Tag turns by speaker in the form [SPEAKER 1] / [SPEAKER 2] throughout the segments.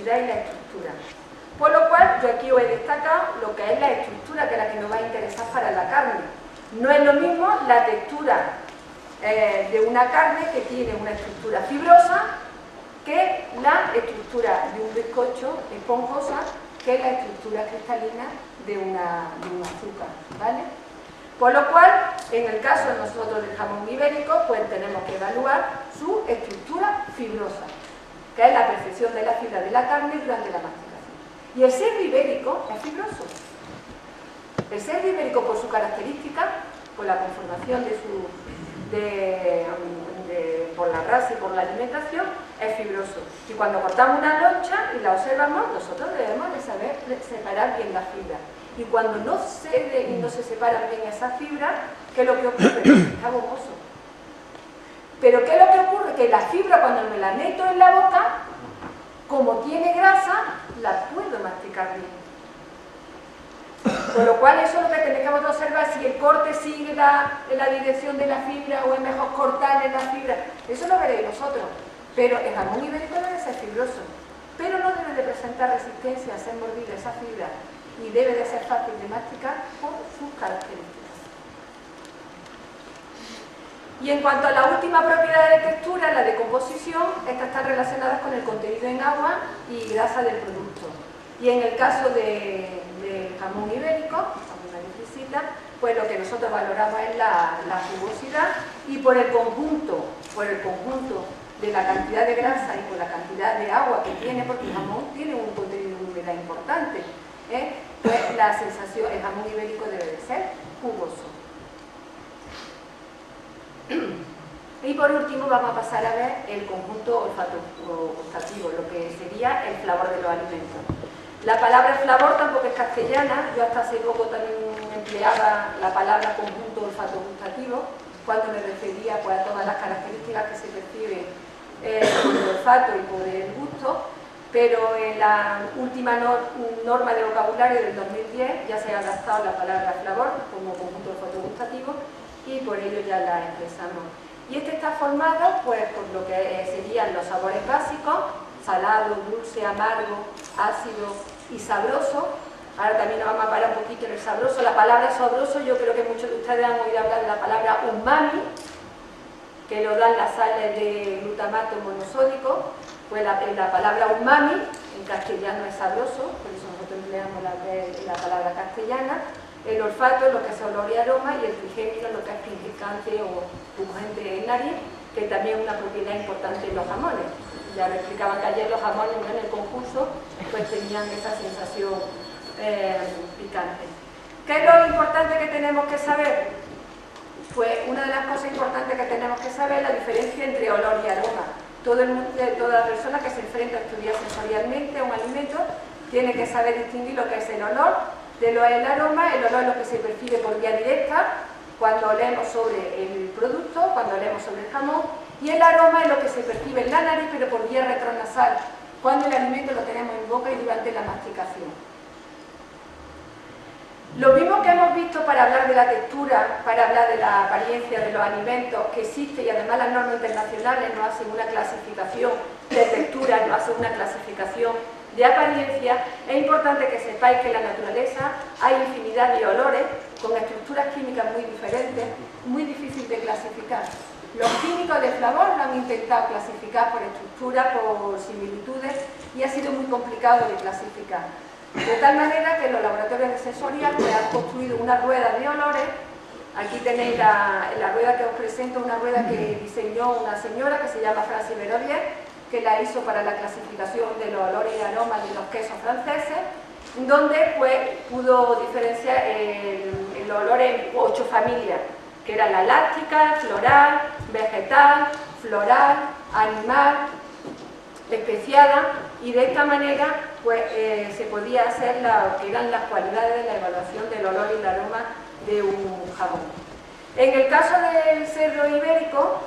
[SPEAKER 1] y la estructura. Por lo cual, yo aquí os he destacado lo que es la estructura, que es la que nos va a interesar para la carne. No es lo mismo la textura de una carne que tiene una estructura fibrosa que la estructura de un bizcocho esponjosa, que es la estructura cristalina de un azúcar, ¿vale? Por lo cual, en el caso de nosotros del jamón ibérico, pues tenemos que evaluar su estructura fibrosa, que es la percepción de la fibra de la carne durante la masticación. Y el cerdo ibérico es fibroso. El cerdo ibérico, por su característica, por la conformación por la raza y por la alimentación, es fibroso. Y cuando cortamos una loncha y la observamos, nosotros debemos de saber separar bien la fibra. Y cuando no cede y no se separan bien esas fibras, ¿qué es lo que ocurre? Está gomoso. Pero ¿qué es lo que ocurre? Que la fibra, cuando me la meto en la boca, como tiene grasa, la puedo masticar bien. Con lo cual eso es lo que tenemos que observar, si el corte sigue en la dirección de la fibra o es mejor cortar en la fibra. Eso lo veréis vosotros. Pero el jamón ibérico debe ser fibroso, pero no debe de presentar resistencia a ser mordido esa fibra y debe de ser fácil de masticar por sus características. Y en cuanto a la última propiedad de textura, la de composición, estas están relacionadas con el contenido en agua y grasa del producto. Y en el caso del jamón ibérico, jamón exquisita, pues lo que nosotros valoramos es la jugosidad y por el conjunto de la cantidad de grasa y por la cantidad de agua que tiene, porque el jamón tiene un contenido de humedad importante, pues la sensación, el jamón ibérico debe de ser jugoso. Y por último vamos a pasar a ver el conjunto olfato-gustativo, lo que sería el flavor de los alimentos. La palabra flavor tampoco es castellana, yo hasta hace poco también empleaba la palabra conjunto olfato-gustativo cuando me refería pues, a todas las características que se perciben por el olfato y por el gusto, pero en la última norma de vocabulario del 2010 ya se ha adaptado la palabra flavor como conjunto olfato-gustativo y por ello ya la expresamos. Y este está formado pues, por lo que serían los sabores básicos, salado, dulce, amargo, ácido y sabroso. Ahora también nos vamos a parar un poquito en el sabroso. La palabra sabroso, yo creo que muchos de ustedes han oído hablar de la palabra umami, que lo dan las sales de glutamato monosódico. Pues la palabra umami en castellano es sabroso, por eso nosotros empleamos la palabra castellana. El olfato es lo que es olor y aroma, y el trigémino es lo que es picante o pungente en nariz, que también es una propiedad importante en los jamones. Ya me explicaban que ayer los jamones en el concurso pues tenían esa sensación picante. ¿Qué es lo importante que tenemos que saber? Pues una de las cosas importantes que tenemos que saber es la diferencia entre olor y aroma. Toda persona que se enfrenta a estudiar sensorialmente a un alimento tiene que saber distinguir lo que es el olor de lo el aroma. El olor es lo que se percibe por vía directa cuando olemos sobre el producto, cuando olemos sobre el jamón, y el aroma es lo que se percibe en la nariz pero por vía retronasal, cuando el alimento lo tenemos en boca y durante la masticación. Lo mismo que hemos visto para hablar de la textura, para hablar de la apariencia de los alimentos que existe, y además las normas internacionales nos hacen una clasificación de textura, nos hacen una clasificación de apariencia, es importante que sepáis que en la naturaleza hay infinidad de olores con estructuras químicas muy diferentes, muy difícil de clasificar. Los químicos de flavor lo han intentado clasificar por estructura, por similitudes, y ha sido muy complicado de clasificar. De tal manera que los laboratorios de sensorial pues, han construido una rueda de olores. Aquí tenéis la rueda que os presento, una rueda que diseñó una señora que se llama Francis Verolier, que la hizo para la clasificación de los olores y aromas de los quesos franceses, donde pues, pudo diferenciar el olor en 8 familias, que eran la láctica, floral, vegetal, floral, animal, especiada, y de esta manera pues, se podía hacer lo que eran las cualidades de la evaluación del olor y el aroma de un jamón. En el caso del cerdo ibérico,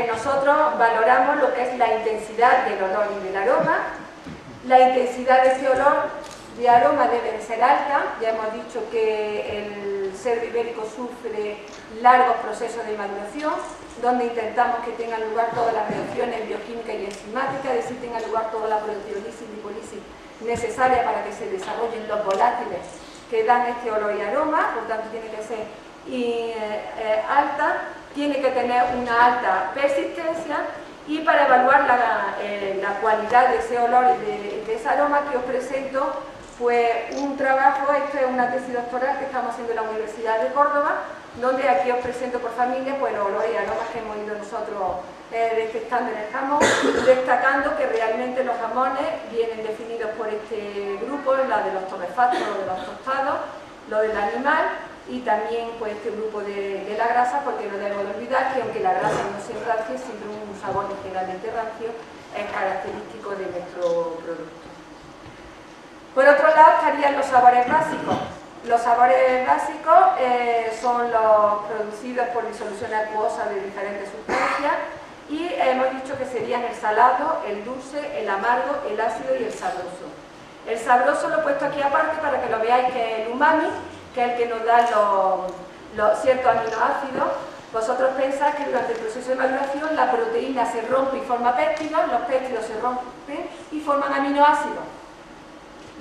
[SPEAKER 1] nosotros valoramos lo que es la intensidad del olor y del aroma. La intensidad de este olor y aroma debe de ser alta. Ya hemos dicho que el cerdo ibérico sufre largos procesos de maduración, donde intentamos que tengan lugar todas las reacciones bioquímicas y enzimáticas, es decir, tengan lugar toda la proteólisis, lipólisis necesaria para que se desarrollen los volátiles que dan este olor y aroma, por tanto tiene que ser alta, tiene que tener una alta persistencia, y para evaluar la cualidad de ese olor y de ese aroma que os presento, pues un trabajo, esto es una tesis doctoral que estamos haciendo en la Universidad de Córdoba, donde aquí os presento por familia pues los olores y aromas que hemos ido nosotros detectando en el jamón, destacando que realmente los jamones vienen definidos por este grupo, la de los torrefactos, lo de los tostados, lo del animal, y también pues este grupo de la grasa, porque no debemos olvidar que aunque la grasa no se rancie, siempre un sabor ligeramente rancio es característico de nuestro producto. Por otro lado estarían los sabores básicos. Los sabores básicos son los producidos por disolución acuosa de diferentes sustancias, y hemos dicho que serían el salado, el dulce, el amargo, el ácido y el sabroso. El sabroso lo he puesto aquí aparte para que lo veáis, que es el umami, que es el que nos da los ciertos aminoácidos. Vosotros pensáis que durante el proceso de maduración la proteína se rompe y forma péptidos, los péptidos se rompen y forman aminoácidos.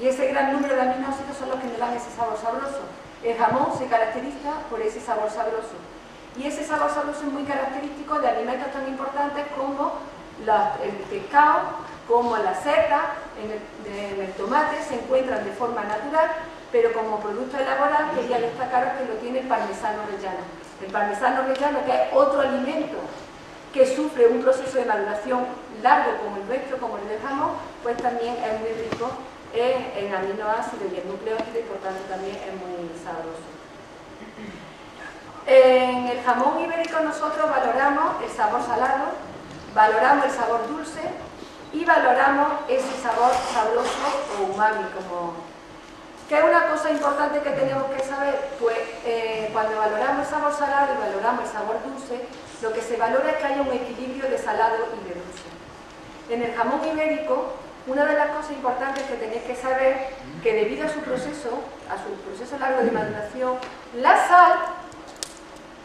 [SPEAKER 1] Y ese gran número de aminoácidos son los que nos dan ese sabor sabroso. El jamón se caracteriza por ese sabor sabroso. Y ese sabor sabroso es muy característico de alimentos tan importantes como el pescado, como la seta, en el tomate, se encuentran de forma natural, pero como producto elaborado quería destacaros que lo tiene el parmesano reggiano. El parmesano reggiano, que es otro alimento que sufre un proceso de maduración largo como el nuestro, como el del jamón, pues también es muy rico en aminoácidos y en nucleótidos, y por tanto también es muy sabroso. En el jamón ibérico nosotros valoramos el sabor salado, valoramos el sabor dulce y valoramos ese sabor sabroso o umami, que es una cosa importante que tenemos que saber. Pues cuando valoramos el sabor salado y valoramos el sabor dulce, lo que se valora es que haya un equilibrio de salado y de dulce. En el jamón ibérico, una de las cosas importantes que tenéis que saber, que debido a su proceso largo de maduración,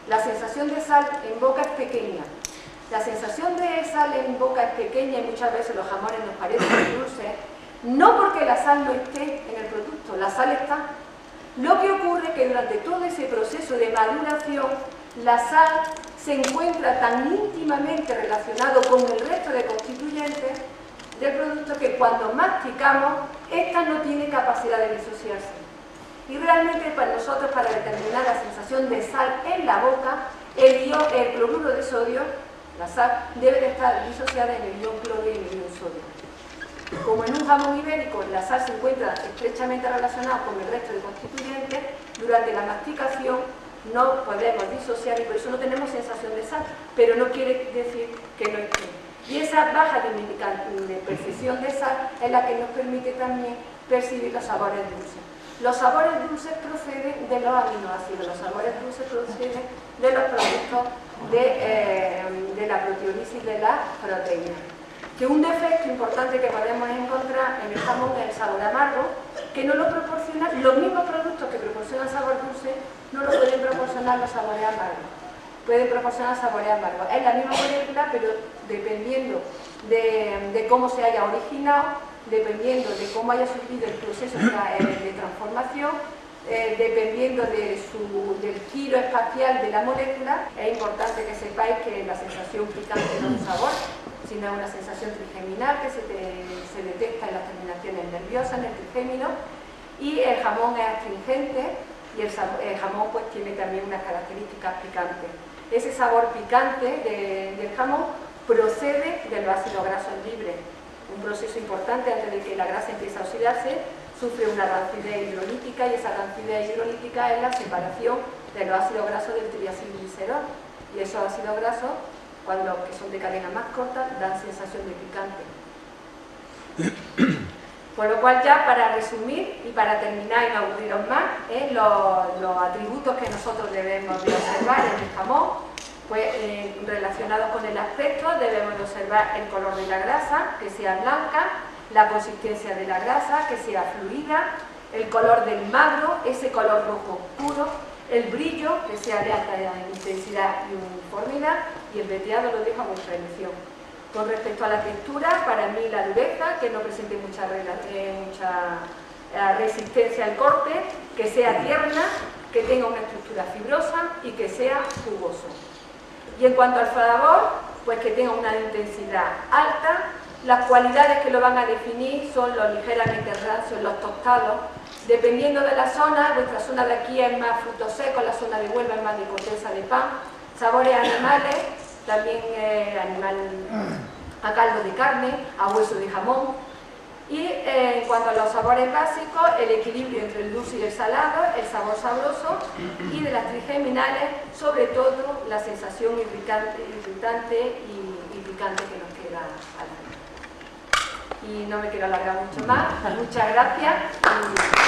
[SPEAKER 1] la sensación de sal en boca es pequeña. La sensación de sal en boca es pequeña, y muchas veces los jamones nos parecen dulces, no porque la sal no esté en el producto, la sal está. Lo que ocurre es que durante todo ese proceso de maduración, la sal se encuentra tan íntimamente relacionado con el resto de constituyentes del producto que cuando masticamos, esta no tiene capacidad de disociarse. Y realmente para nosotros, para determinar la sensación de sal en la boca, el cloruro de sodio, la sal, debe de estar disociada en el ion cloro y en el ion sodio. Como en un jamón ibérico la sal se encuentra estrechamente relacionada con el resto de constituyentes, durante la masticación no podemos disociar y por eso no tenemos sensación de sal, pero no quiere decir que no esté. Y esa baja de percepción de sal es la que nos permite también percibir los sabores dulces. Los sabores dulces proceden de los aminoácidos, los sabores dulces proceden de los productos de la proteólisis de las proteínas. Que un defecto importante que podemos encontrar en el jamón es el sabor amargo, que no lo proporcionan los mismos productos que proporcionan sabor dulce, no lo pueden proporcionar los sabores amargos. Pueden proporcionar sabores amargos. Es la misma molécula, pero dependiendo de cómo se haya originado, dependiendo de cómo haya sufrido el proceso de transformación, dependiendo del giro espacial de la molécula, es importante que sepáis que la sensación picante no es un sabor, sino es una sensación trigeminal que se detecta en las terminaciones nerviosas, en el trigémino, y el jamón es astringente, y el jamón pues tiene también unas características picantes. Ese sabor picante del jamón procede de los ácidos grasos libres, un proceso importante antes de que la grasa empiece a oxidarse, sufre una rancidez hidrolítica, y esa rancidez hidrolítica es la separación de los ácidos grasos del triacilglicerol, y esos ácidos grasos, que son de cadena más corta, dan sensación de picante. Por lo cual, ya para resumir y para terminar y no aburriros más, los atributos que nosotros debemos de observar en el jamón, pues relacionados con el aspecto, debemos de observar el color de la grasa, que sea blanca, la consistencia de la grasa, que sea fluida, el color del magro, ese color rojo oscuro, el brillo, que sea de alta intensidad y uniformidad, y el veteado lo dejo a vuestra elección. Con respecto a la textura, para mí la dureza, que no presente mucha resistencia al corte, que sea tierna, que tenga una estructura fibrosa y que sea jugoso. Y en cuanto al sabor, pues que tenga una intensidad alta. Las cualidades que lo van a definir son los ligeramente rancios, los tostados. Dependiendo de la zona, nuestra zona de aquí es más frutos secos, la zona de Huelva es más de corteza de pan. Sabores animales, también animal a caldo de carne, a hueso de jamón. Y en cuanto a los sabores básicos, el equilibrio entre el dulce y el salado, el sabor sabroso, y de las trigeminales, sobre todo la sensación irritante y picante que nos queda al final. Y no me quiero alargar mucho más. Muchas gracias.